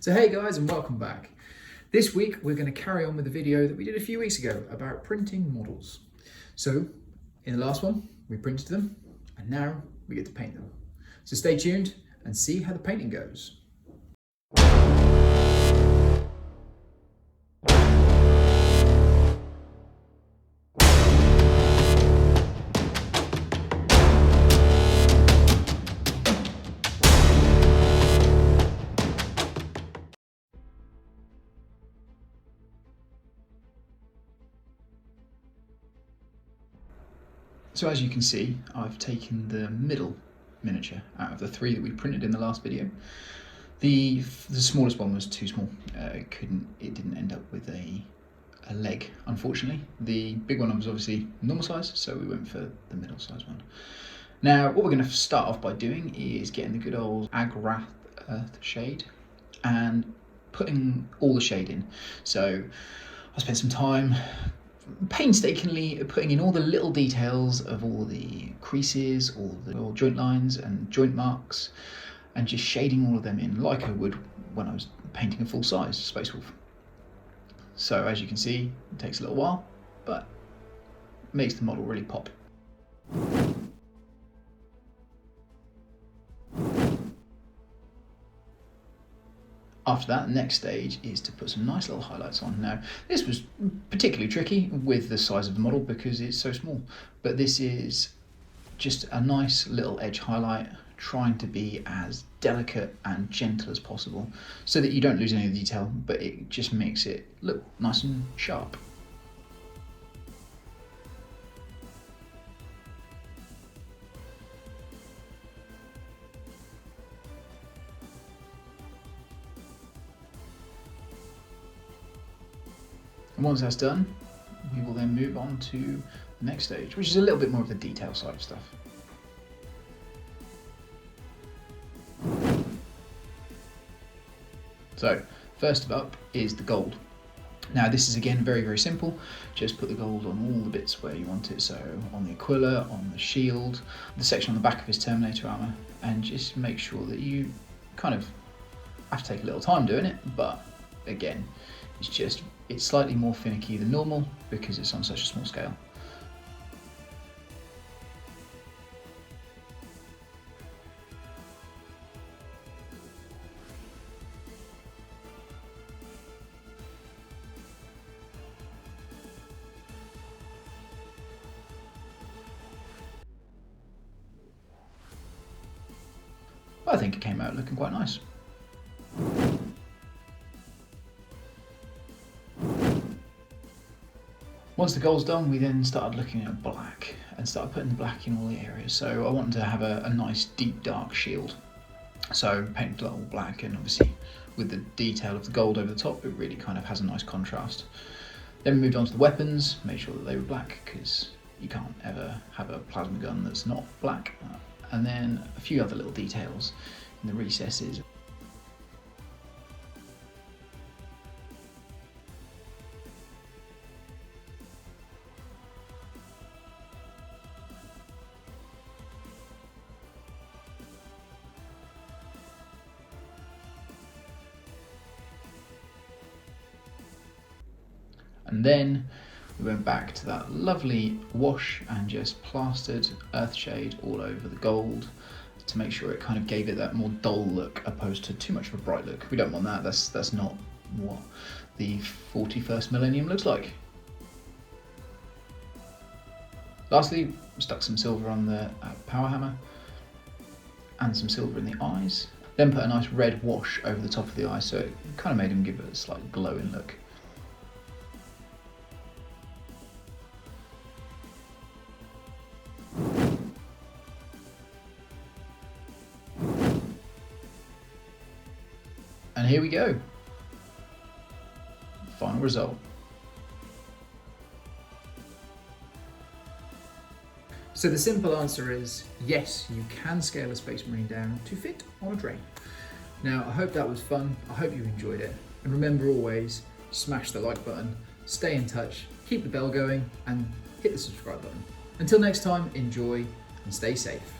So hey guys, and welcome back. This week we're going to carry on with the video that we did a few weeks ago about printing models. So in the last one we printed them and now we get to paint them. So stay tuned and see how the painting goes. So as you can see, I've taken the middle miniature out of the three that we printed in the last video. The smallest one was too small. It didn't end up with a leg, unfortunately. The big one was obviously normal size, so we went for the middle size one. Now, what we're going to start off by doing is getting the good old Agrath Earth shade and putting all the shade in. So I spent some time painstakingly putting in all the little details of all the creases, all the little joint lines and joint marks, and just shading all of them in like I would when I was painting a full-size Space Wolf. So as you can see, it takes a little while, but makes the model really pop. After that, the next stage is to put some nice little highlights on. Now, this was particularly tricky with the size of the model because it's so small, but this is just a nice little edge highlight, trying to be as delicate and gentle as possible so that you don't lose any of the detail, but it just makes it look nice and sharp. And once that's done, we will then move on to the next stage, which is a little bit more of the detail side of stuff. So, first up is the gold. Now this is again very, very simple. Just put the gold on all the bits where you want it. So on the Aquila, on the shield, the section on the back of his Terminator armor, and just make sure that you kind of have to take a little time doing it, but again, it's slightly more finicky than normal because it's on such a small scale. But I think it came out looking quite nice. Once the gold's done, we then started looking at black and started putting the black in all the areas. So I wanted to have a nice deep dark shield. So painted all black, and obviously with the detail of the gold over the top, it really kind of has a nice contrast. Then we moved on to the weapons, made sure that they were black because you can't ever have a plasma gun that's not black. And then a few other little details in the recesses. And then we went back to that lovely wash and just plastered earth shade all over the gold to make sure it kind of gave it that more dull look opposed to too much of a bright look. We don't want that. That's not what the 41st millennium looks like. Lastly, stuck some silver on the power hammer and some silver in the eyes. Then put a nice red wash over the top of the eye, so it kind of made him give it a slight glowing look. And here we go. Final result. So the simple answer is yes, you can scale a Space Marine down to fit on a drain. Now, I hope that was fun. I hope you enjoyed it. And remember always, smash the like button, stay in touch, keep the bell going, and hit the subscribe button. Until next time, enjoy and stay safe.